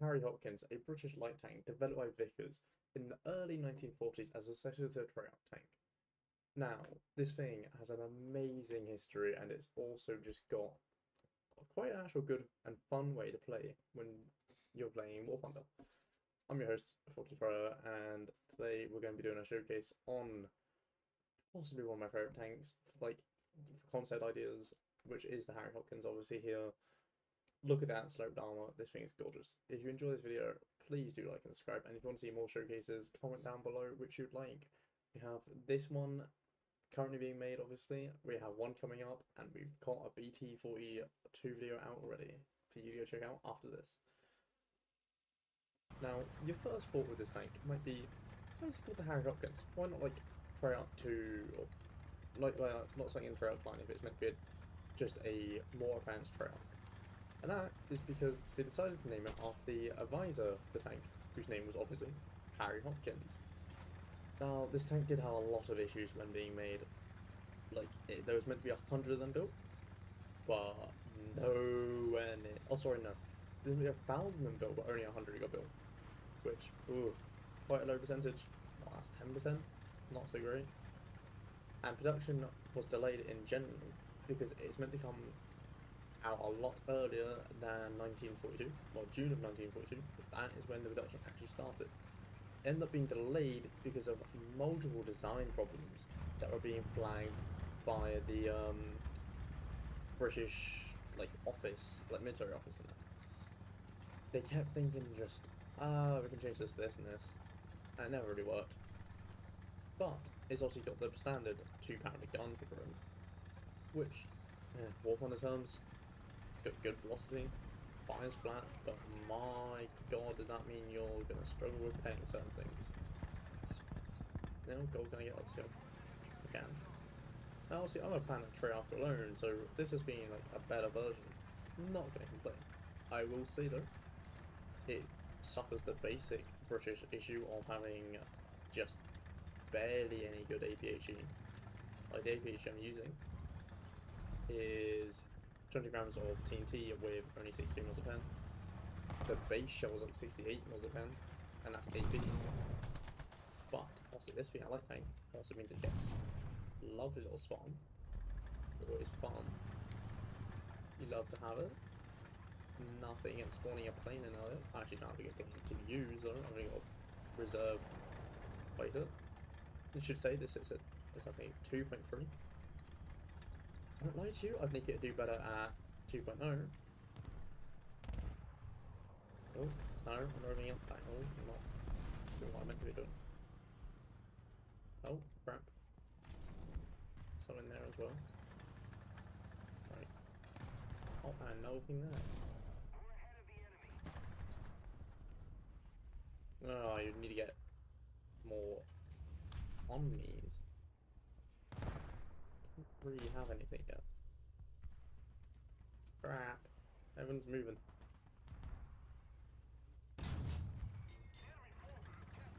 Harry Hopkins, a British light tank developed by Vickers in the early 1940s as a successor to the Treyarch tank. Now, this thing has an amazing history, and it's also just got quite an actual good and fun way to play when you're playing Warthunder. I'm your host, Forty, and today we're going to be doing a showcase on possibly one of my favourite tanks, like for concept ideas, which is the Harry Hopkins. Obviously here, look at that sloped armor, this thing is gorgeous. If you enjoy this video, please do like and subscribe, and if you want to see more showcases, comment down below which you'd like. We have this one currently being made, obviously, we have one coming up, and we've got a BT42 video out already for you to go check out after this. Now, your first thought with this tank might be, why is it called the Harry Hopkins? Why not like Treyarch 2, or like not something in Treyarch line if it's meant to be just a more advanced Treyarch? And that is because they decided to name it after the advisor of the tank, whose name was obviously Harry Hopkins. Now, this tank did have a lot of issues when being made. Like, there was meant to be 100 of them built, but nowhere near. Oh, sorry, no. There's meant to be 1,000 of them built, but only 100 got built. Which, ooh, quite a low percentage. Well, that's 10%. Not so great. And production was delayed in general because it's meant to come out a lot earlier than 1942. Well, June of 1942. That is when the production actually started. Ended up being delayed because of multiple design problems that were being flagged by the British office, military office, and that. They kept thinking just, we can change this and this, and it never really worked. But it's also got the standard 2-pounder gun for room, which, Warthunder terms, it's got good velocity, fires flat, but my god, does that mean you're going to struggle with paying certain things? No, gold can I get upskill? I can. Now, obviously, I'm a fan of Treyarch alone, so this has been a better version. I'm not going to complain. I will say though, it suffers the basic British issue of having just barely any good APHE. Like, the APHE I'm using is 20 grams of TNT with only 62 mils a pen. The base shell is 68 mils a pen, and that's AP. But also, this being a light tank also means it gets lovely little spawn. Always fun. You love to have it. Nothing against spawning a plane in it. I actually don't have a good plane to use though. I've only got a reserve fighter. I should say this is I think 2.3. I don't lie to you, I'd make it do better at 2.0. Oh, no, I'm rolling up that. Oh, I'm not doing what I meant to be doing. Oh, crap. Some in there as well. Right. Oh, and nothing there. Oh, you need to get more omnis. Don't really have anything yet. Crap. Everyone's moving.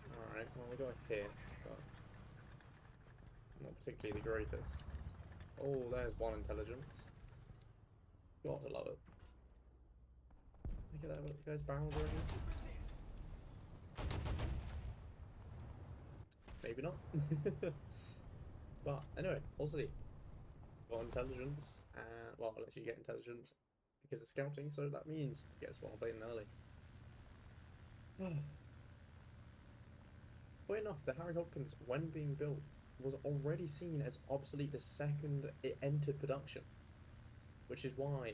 Alright, well, we got here, but not particularly the greatest. Oh, there's one intelligence. Gotta love it. Look at that, look at those barrels already. Maybe not. But anyway, also got intelligence, and well, unless you get intelligence because it's scouting, so that means you get spawn plane early. Funny enough, the Harry Hopkins, when being built, was already seen as obsolete the second it entered production, which is why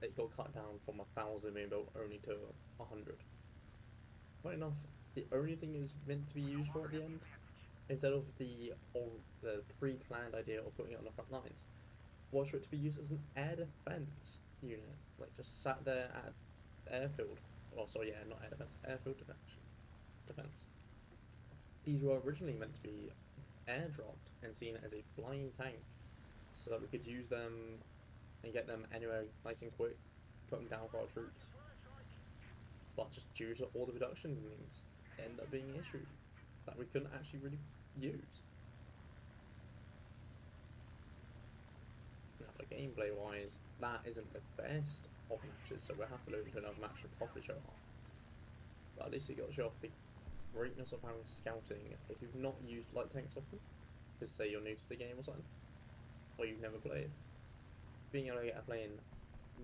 it got cut down from 1,000 being built only to 100. Funny enough, the only thing it's meant to be used for at the end, instead of the pre-planned idea of putting it on the front lines, was for it to be used as an air defense unit, just sat there at airfield. Oh, sorry, yeah, not air defense, airfield defense. These were originally meant to be airdropped and seen as a flying tank, so that we could use them and get them anywhere nice and quick, put them down for our troops. But just due to all the production means, it ended up being an issue that we couldn't actually really use. Now, but gameplay wise, that isn't the best of matches, so we'll have to look into another match to properly show off. But at least it got to show off the greatness of having scouting if you've not used light tanks often. Because say you're new to the game or something, or you've never played. Being able to get a plane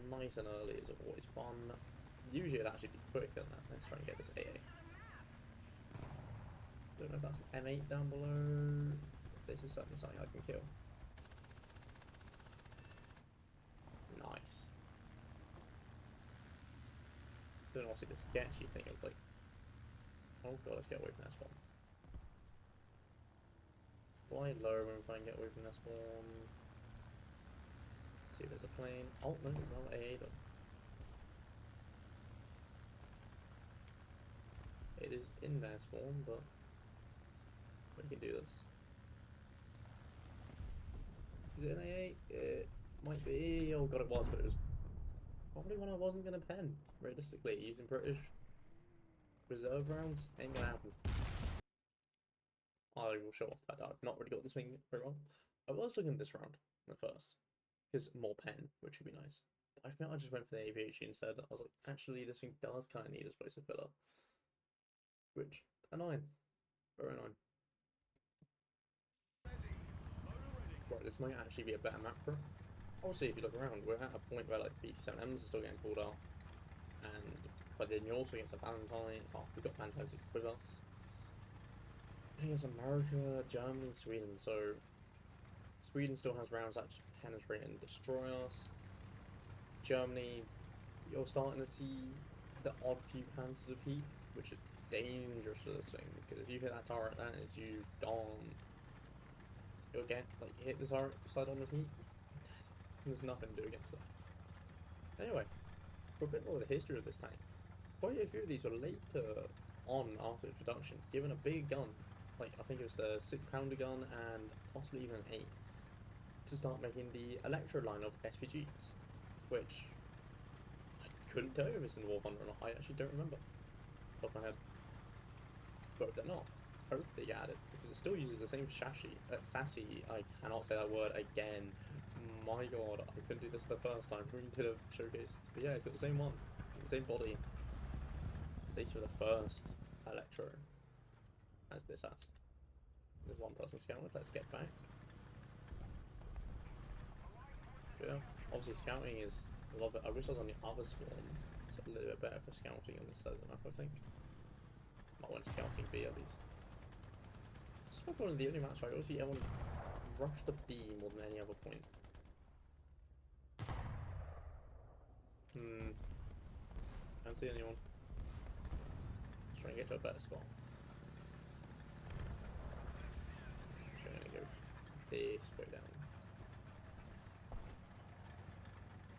nice and early is always fun. Usually it'd actually be quicker than that. Let's try and get this AA. Don't know if that's an M8 down below. This is certainly something I can kill. Nice. Then also the sketchy thing of like, oh god, let's get away from that spawn. Fly low when we try and get away from that spawn. See if there's a plane. Oh no, there's another AA though. It is in their spawn, but we can do this. Is it an AA? It might be. Oh god, it was, but it was probably one I wasn't gonna pen. Realistically, using British reserve rounds ain't gonna happen. I will show off that I've not really got this thing very well. I was looking at this round at first, because more pen, which would be nice. But I felt I just went for the AVH instead. I was like, actually, this thing does kind of need a explosive filler. Which, annoying. Very annoying. Right, this might actually be a better map for it. Obviously, if you look around, we're at a point where like BT7Ms are still getting called out. But then you also get some Valentine. Oh, we've got Valentines with us. I think it's America, Germany, Sweden. So Sweden still has rounds that just penetrate and destroy us. Germany, you're starting to see the odd few panzers of heat, which is dangerous for this thing, because if you hit that turret, that is you gone. You'll get, like, you hit the turret side on the heat, there's nothing to do against it. Anyway, for a bit more of the history of this tank, quite a few of these were later on after its production, given a big gun, like I think it was the 6-pounder gun and possibly even an 8, to start making the Electro line of SPGs, which I couldn't tell you if it's in Warthunder or not. I actually don't remember off the top of my head. But if they're not, hope they get added, because it still uses the same chassis. Sassy, I cannot say that word again. My god, I couldn't do this the first time we did a showcase. But yeah, it's the same one, the same body. At least for the first Electro, as this has. There's one person scouted, let's get back. Yeah, obviously scouting is, I love it. I wish I was on the other spawn. It's a little bit better for scouting on this side of the map, I think. Not when scouting B at least. This is one of the only maps where I always see everyone rush the B more than any other point. Can't see anyone. Just trying to get to a better spot. Trying to go this way down.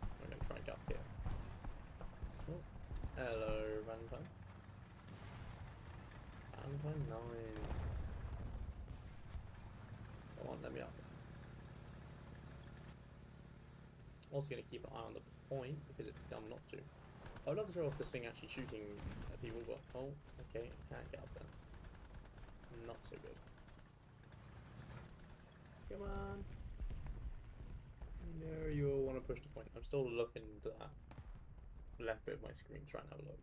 I'm going to try and get up here. Oh, hello, Valentine. Valentine 9. Come on, let me up. Also going to keep an eye on the point because it's dumb not to. I'd love to show off this thing actually shooting at people, but oh, okay, I can't get up there. Not so good. Come on. No, you all want to push the point. I'm still looking to that left bit of my screen, trying to have a look.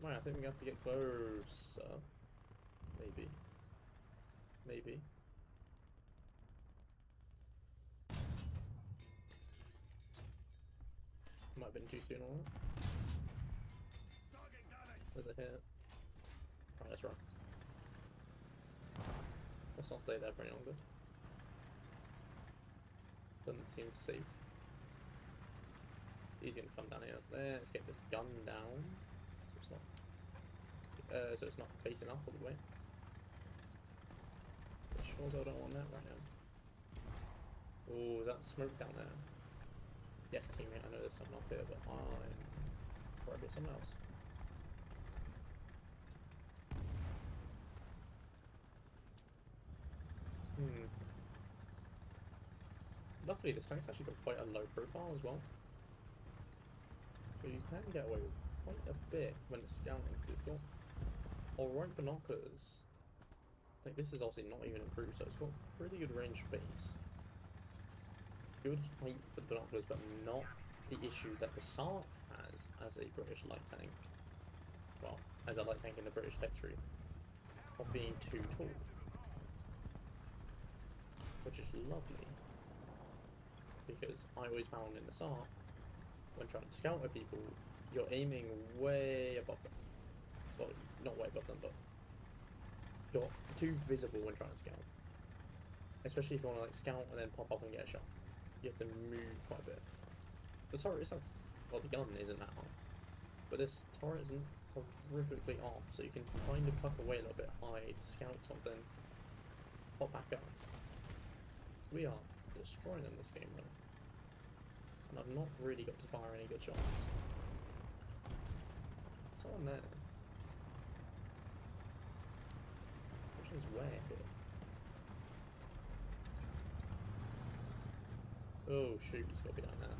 Right, I think we have to get closer. Maybe. Maybe. Might have been too soon on that. There's a hit. Right, let's run. Let's not stay there for any longer. Doesn't seem safe. He's gonna come down here. Let's get this gun down. So it's not facing up all the way. Sure, I don't want that right now. Oh, that smoke down there. Yes, teammate, I know there's someone up here, but I'm probably someone else. Luckily, this tank's actually got quite a low profile as well. So you can get away with quite a bit when it's scouting, because it's got alright binoculars. Like, this is obviously not even improved, so it's got pretty good range base. Good height for the binoculars, but not the issue that the Sark has as a British light tank, well, as a light tank in the British territory, of being too tall, which is lovely, because I always found in the Sark, when trying to scout at people, you're aiming way above them. Well, not way above them, but you're too visible when trying to scout. Especially if you want to like scout and then pop up and get a shot. You have to move quite a bit. The turret itself, well, the gun isn't that hard, but this turret isn't horrifically off, so you can kind of tuck away a little bit, hide, scout something, pop back up. We are destroying them this game though, and I've not really got to fire any good shots. Someone there. Which one's where here? Oh shoot, he's got to be down there.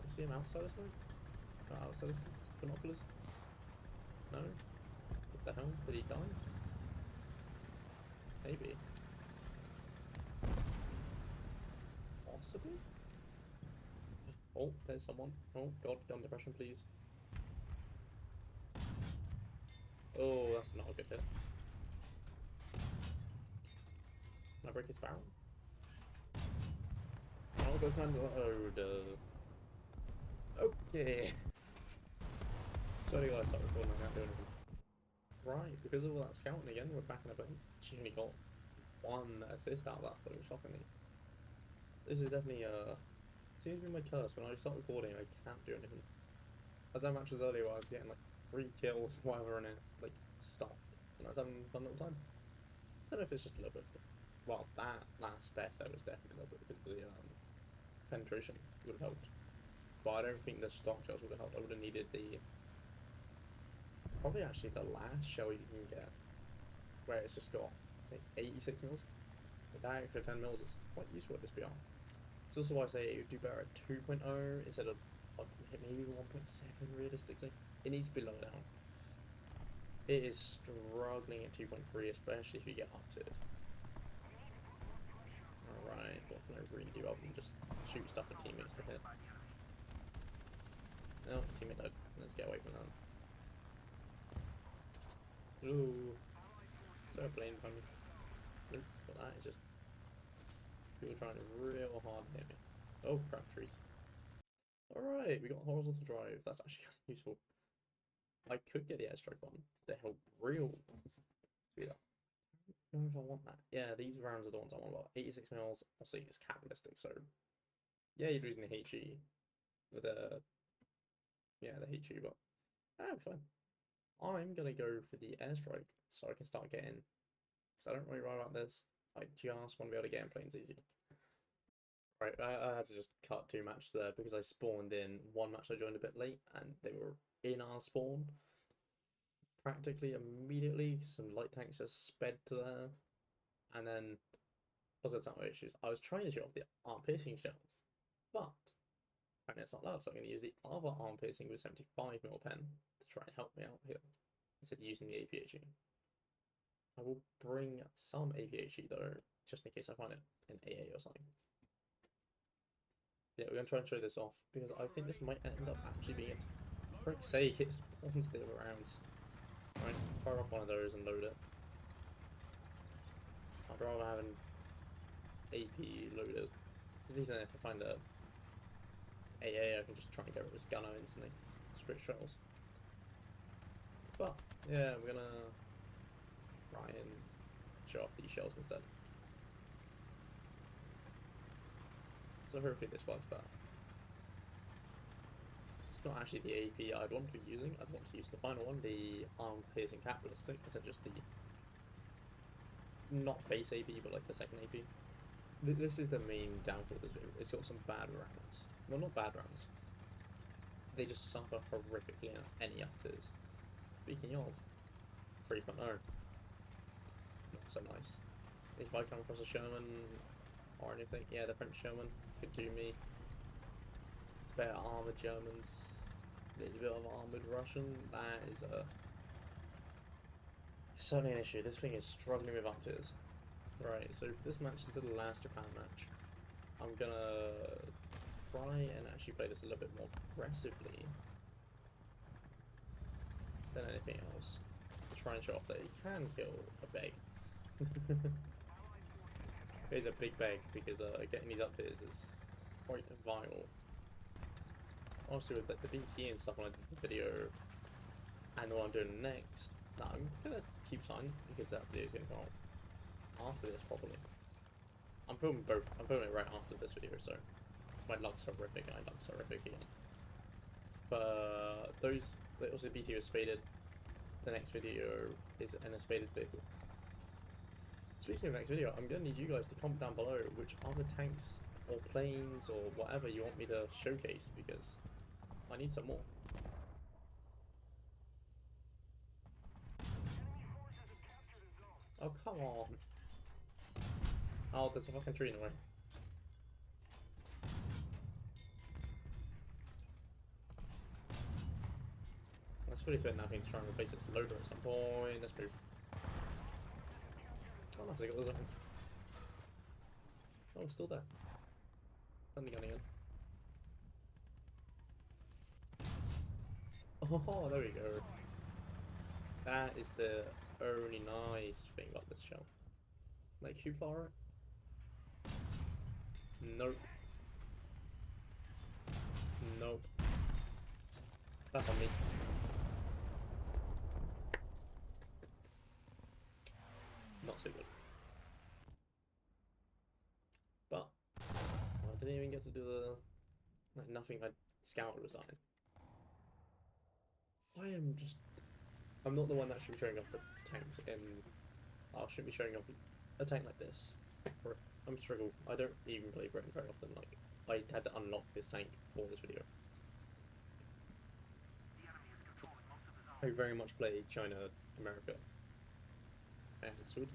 I see him outside this way? Oh, outside this binoculars? No? What the hell? Did he die? Maybe. Possibly? Oh, there's someone. Oh god, gun depression please. Oh, that's not a good hit. Can I break his barrel? Oh, go find the load. Okay. Swear to God, I start recording, I can't do anything. Right, because of all that scouting again, we're back in a bit. She only got 1 assist out of that, though, shockingly. This is definitely seems to be my curse. When I start recording, I can't do anything. As I matches earlier, where I was getting like 3 kills, whatever, and it like stopped, and I was having a fun little time. I don't know if it's just a little bit. Well, that last death there was definitely a little bit because of the penetration would have helped, but I don't think the stock shells would have helped. I would have needed the probably actually the last shell you can get, where it's just got it's 86 mils. But that extra 10 mils is quite useful at this BR. It's also why I say it would do better at 2.0 instead of maybe 1.7 realistically. It needs to be lower down. It is struggling at 2.3, especially if you get up to it. Alright, what can I really do other than just shoot stuff at teammates to hit? No, teammate died. Let's get away from that. Ooh. Is there a plane behind me? Nope, but that is just people trying real hard to hit me. Oh crap, trees. Alright, we got horizontal drive. That's actually kind of useful. I could get the airstrike one to help real speed up. I don't know if I want that. Yeah, these rounds are the ones I want. About 86 mils. Obviously, it's capitalistic, so yeah, you're losing the HE with the the HE, but I'm fine. I'm gonna go for the airstrike so I can start getting. Because I don't really worry about this. I just want to be able to get in planes easy. Right, I had to just cut 2 matches there because I spawned in 1 match I joined a bit late and they were in our spawn practically immediately. Some light tanks just sped to there, and then also some issues. I was trying to shoot off the arm piercing shells, but apparently it's not loud, so I'm going to use the other arm piercing with 75mm pen to try and help me out here instead of using the APHE. I will bring some APHE though, just in case I find it in AA or something. Yeah, we're going to try and show this off because I think this might end up actually being it. For its sake, it spawns the other rounds. Right, fire up one of those and load it. I'd rather have an AP loaded. At least then if I find a AA, I can just try and get rid of this gunner instantly. Switch shells. But, yeah, we're gonna try and show off these shells instead. So hopefully this works better. It's not actually the AP I'd want to be using. I'd want to use the final one, the arm piercing capitalistic, instead of just the not base AP, but like the second AP. This is the main downfall of this video. It's got some bad rounds. Well, not bad rounds. They just suffer horrifically in any uppers. Speaking of 3.0, not so nice. If I come across a Sherman or anything, yeah, the French Sherman could do me. Better armored Germans, a little bit of armored Russian. That is certainly an issue. This thing is struggling with uppers. Right, so for this match, this is the last Japan match. I'm gonna try and actually play this a little bit more aggressively than anything else, to try and show off that he can kill a beg. He's a big beg, because getting these up hitters is quite vital. Honestly, with the BT and stuff when I did the video, and the one I'm doing next, that I'm gonna keep signing, because that video is gonna go out after this probably. I'm filming both. I'm filming it right after this video, so my luck's horrific. My luck's horrific again. But those, also BT was spaded. The next video is an spaded vehicle. Speaking of next video, I'm gonna need you guys to comment down below which other tanks or planes or whatever you want me to showcase, because I need some more. Oh, come on. Oh, there's a fucking tree in the way. Let's fully spend nothing to try and replace its loader at some point. Let's move. Oh, nice, I got the zone. Oh, it's still there. Thunder gun again. Oh, there we go. That is the only nice thing about this shell. Like, Hoopla it? Nope. Nope. That's on me. Not so good. But I didn't even get to do the nothing I scouted was dying. I'm not the one that should be showing off the tanks in. I should be showing off a tank like this. I'm struggling. I don't even play Britain very often. Like, I had to unlock this tank for this video. I very much play China, America, and Sweden.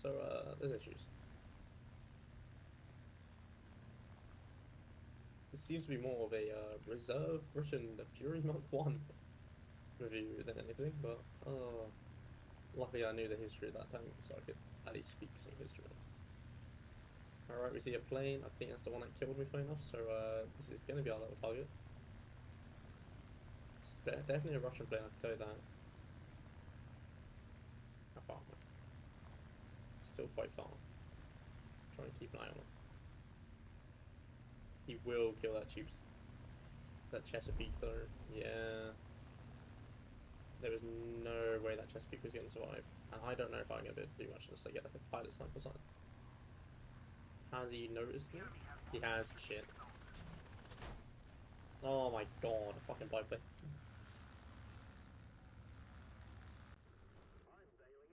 So there's issues. This seems to be more of a reserve Russian Fury Mark 1 review than anything, but luckily I knew the history of that tank, so I could at least speak some history. Alright, we see a plane. I think that's the one that killed me, funny enough, so this is going to be our little target. It's definitely a Russian plane, I can tell you that. How far? Still quite far. Try and keep an eye on it. He will kill that tubes. That Chesapeake though, yeah. There was no way that Chesapeake was going to survive. And I don't know if I'm going to be able to do much unless I get like a pilot sniper or something. Has he noticed me? He has, shit. Oh my god, a fucking pipe.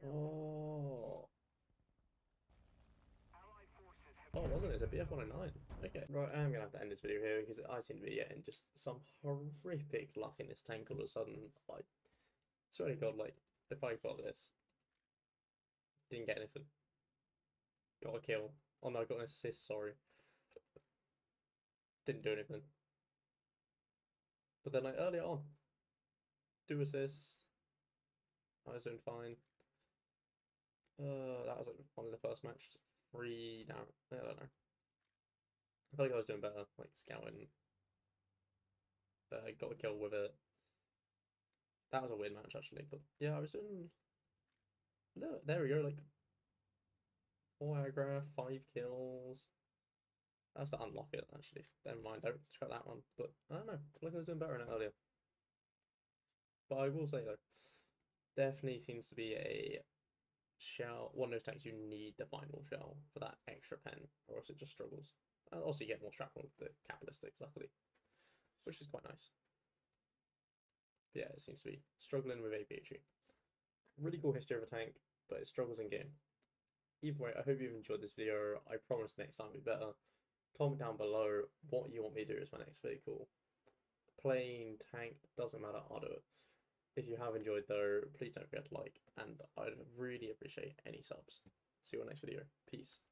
Oh. Oh, wasn't it? It's a BF-109. Okay. Right, I'm gonna have to end this video here because I seem to be getting just some horrific luck in this tank all of a sudden. Like, swear to God, like, if I got this, didn't get anything. Got a kill. Oh no, I got an assist, sorry. Didn't do anything. But then, like, earlier on, 2 assists. I was doing fine. That was like one of the first matches. 3 down. I don't know. I feel like I was doing better, like scouting. Got a kill with it. That was a weird match actually, but yeah, I was doing. No, there we go. Like 4 aggro, 5 kills. That's to unlock it actually. Never mind, don't scrap that one. But I don't know. Like I was doing better in it earlier. But I will say though, definitely seems to be a shell. One of those tanks you need the final shell for that extra pen, or else it just struggles. Also, you get more shrapnel with the capitalistic, luckily, which is quite nice. But yeah, it seems to be struggling with APHE. Really cool history of a tank, but it struggles in game. Either way, I hope you've enjoyed this video. I promise next time will be better. Comment down below what you want me to do as my next vehicle. Plane, tank, doesn't matter, I'll do it. If you have enjoyed though, please don't forget to like, and I'd really appreciate any subs. See you on the next video. Peace.